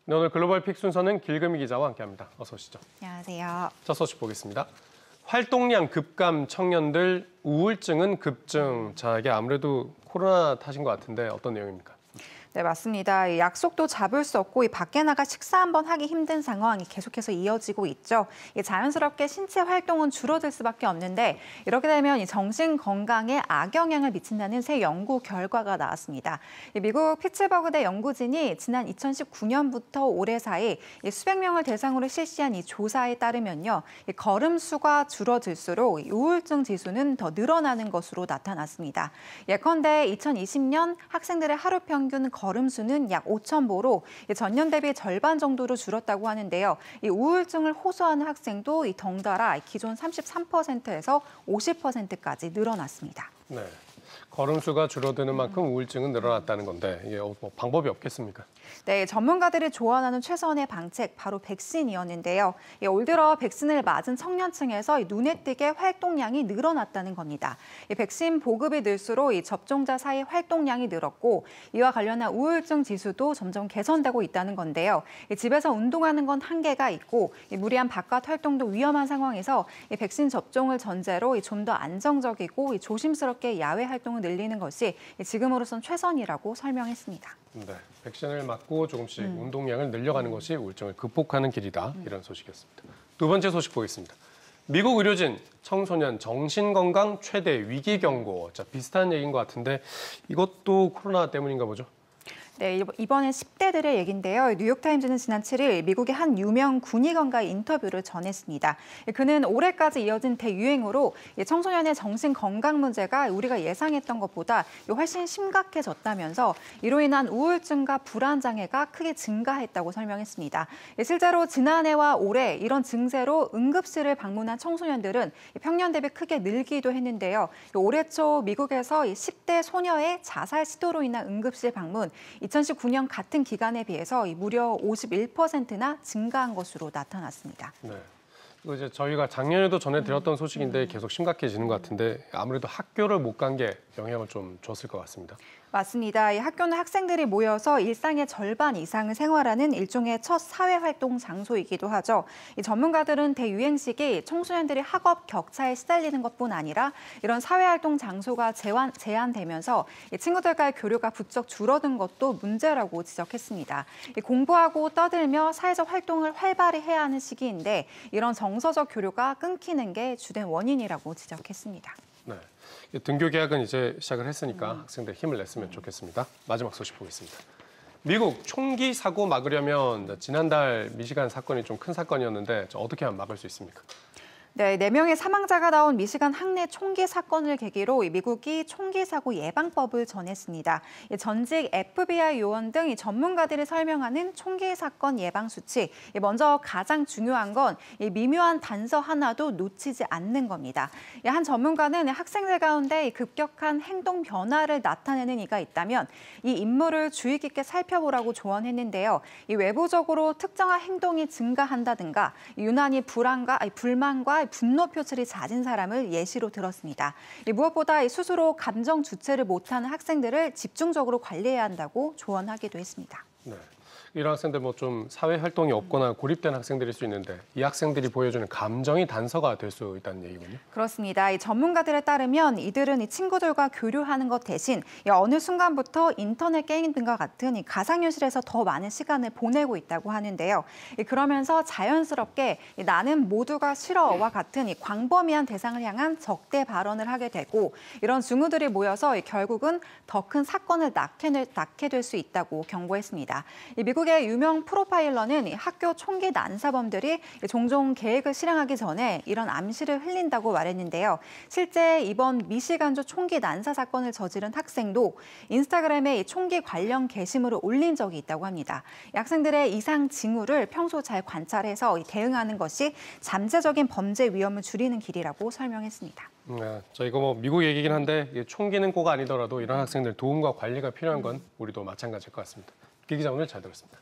네, 오늘 글로벌 픽 순서는 길금희 기자와 함께합니다. 어서 오시죠. 안녕하세요. 첫 소식 보겠습니다. 활동량 급감 청년들 우울증은 급증. 자, 이게 아무래도 코로나 탓인 것 같은데 어떤 내용입니까? 네, 맞습니다. 이 약속도 잡을 수 없고 밖에 나가 식사 한번 하기 힘든 상황이 계속해서 이어지고 있죠. 자연스럽게 신체 활동은 줄어들 수밖에 없는데 이렇게 되면 이 정신 건강에 악영향을 미친다는 새 연구 결과가 나왔습니다. 미국 피츠버그대 연구진이 지난 2019년부터 올해 사이 수백 명을 대상으로 실시한 이 조사에 따르면요, 걸음 수가 줄어들수록 우울증 지수는 더 늘어나는 것으로 나타났습니다. 예컨대 2020년 학생들의 하루 평균 걸음수는 약 5,000보로 전년 대비 절반 정도로 줄었다고 하는데요. 이 우울증을 호소하는 학생도 덩달아 기존 33%에서 50%까지 늘어났습니다. 네, 걸음수가 줄어드는 만큼 우울증은 늘어났다는 건데 이게 뭐 방법이 없겠습니까? 네, 전문가들이 조언하는 최선의 방책, 바로 백신이었는데요. 올 들어 백신을 맞은 청년층에서 눈에 띄게 활동량이 늘어났다는 겁니다. 백신 보급이 늘수록 접종자 사이 활동량이 늘었고 이와 관련한 우울증 지수도 점점 개선되고 있다는 건데요. 집에서 운동하는 건 한계가 있고 무리한 바깥 활동도 위험한 상황에서 백신 접종을 전제로 좀 더 안정적이고 조심스럽게 야외 활동을 늘리는 것이 지금으로선 최선이라고 설명했습니다. 네, 백신을 맞고 조금씩 운동량을 늘려가는 것이 우울증을 극복하는 길이다. 이런 소식이었습니다. 두 번째 소식 보겠습니다. 미국 의료진 청소년 정신건강 최대 위기 경고. 자, 비슷한 얘기인 것 같은데 이것도 코로나 때문인가 보죠? 네, 이번엔 10대들의 얘긴데요. 뉴욕타임즈는 지난 7일 미국의 한 유명 군의관과의 인터뷰를 전했습니다. 그는 올해까지 이어진 대유행으로 청소년의 정신 건강 문제가 우리가 예상했던 것보다 훨씬 심각해졌다면서 이로 인한 우울증과 불안 장애가 크게 증가했다고 설명했습니다. 실제로 지난해와 올해 이런 증세로 응급실을 방문한 청소년들은 평년 대비 크게 늘기도 했는데요. 올해 초 미국에서 10대 소녀의 자살 시도로 인한 응급실 방문 2019년 같은 기간에 비해서 무려 51%나 증가한 것으로 나타났습니다. 네. 이거 이제 저희가 작년에도 전해드렸던 소식인데 계속 심각해지는 것 같은데 아무래도 학교를 못 간 게 영향을 좀 줬을 것 같습니다. 맞습니다. 이 학교는 학생들이 모여서 일상의 절반 이상을 생활하는 일종의 첫 사회활동 장소이기도 하죠. 이 전문가들은 대유행 시기 청소년들이 학업 격차에 시달리는 것뿐 아니라 이런 사회활동 장소가 제한되면서 이 친구들과의 교류가 부쩍 줄어든 것도 문제라고 지적했습니다. 이 공부하고 떠들며 사회적 활동을 활발히 해야 하는 시기인데 이런 정서적 교류가 끊기는 게 주된 원인이라고 지적했습니다. 네. 등교 개학은 이제 시작을 했으니까 학생들 힘을 냈으면 좋겠습니다. 마지막 소식 보겠습니다. 미국 총기 사고 막으려면 지난달 미시간 사건이 좀 큰 사건이었는데 어떻게 하면 막을 수 있습니까? 네, 4명의 사망자가 나온 미시간 학내 총기 사건을 계기로 미국이 총기 사고 예방법을 전했습니다. 전직 FBI 요원 등 전문가들이 설명하는 총기 사건 예방 수칙. 먼저 가장 중요한 건 미묘한 단서 하나도 놓치지 않는 겁니다. 한 전문가는 학생들 가운데 급격한 행동 변화를 나타내는 이가 있다면 이 인물을 주의 깊게 살펴보라고 조언했는데요. 외부적으로 특정한 행동이 증가한다든가 유난히 불만과 분노 표출이 잦은 사람을 예시로 들었습니다. 무엇보다 스스로 감정 주체를 못하는 학생들을 집중적으로 관리해야 한다고 조언하기도 했습니다. 네. 이런 학생들 뭐 좀 사회 활동이 없거나 고립된 학생들일 수 있는데 이 학생들이 보여주는 감정이 단서가 될 수 있다는 얘기군요. 그렇습니다. 이 전문가들에 따르면 이들은 이 친구들과 교류하는 것 대신 어느 순간부터 인터넷 게임 등과 같은 이 가상현실에서 더 많은 시간을 보내고 있다고 하는데요. 그러면서 자연스럽게 나는 모두가 싫어와 같은 이 광범위한 대상을 향한 적대 발언을 하게 되고 이런 징후들이 모여서 결국은 더 큰 사건을 낳게 될 수 있다고 경고했습니다. 미국의 유명 프로파일러는 학교 총기 난사범들이 종종 계획을 실행하기 전에 이런 암시를 흘린다고 말했는데요. 실제 이번 미시간주 총기 난사 사건을 저지른 학생도 인스타그램에 총기 관련 게시물을 올린 적이 있다고 합니다. 학생들의 이상 징후를 평소 잘 관찰해서 대응하는 것이 잠재적인 범죄 위험을 줄이는 길이라고 설명했습니다. 네, 이거 뭐 미국 얘기긴 한데 총기는 꼭 아니더라도 이런 학생들 도움과 관리가 필요한 건 우리도 마찬가지일 것 같습니다. 김 기자 오늘 잘 들었습니다.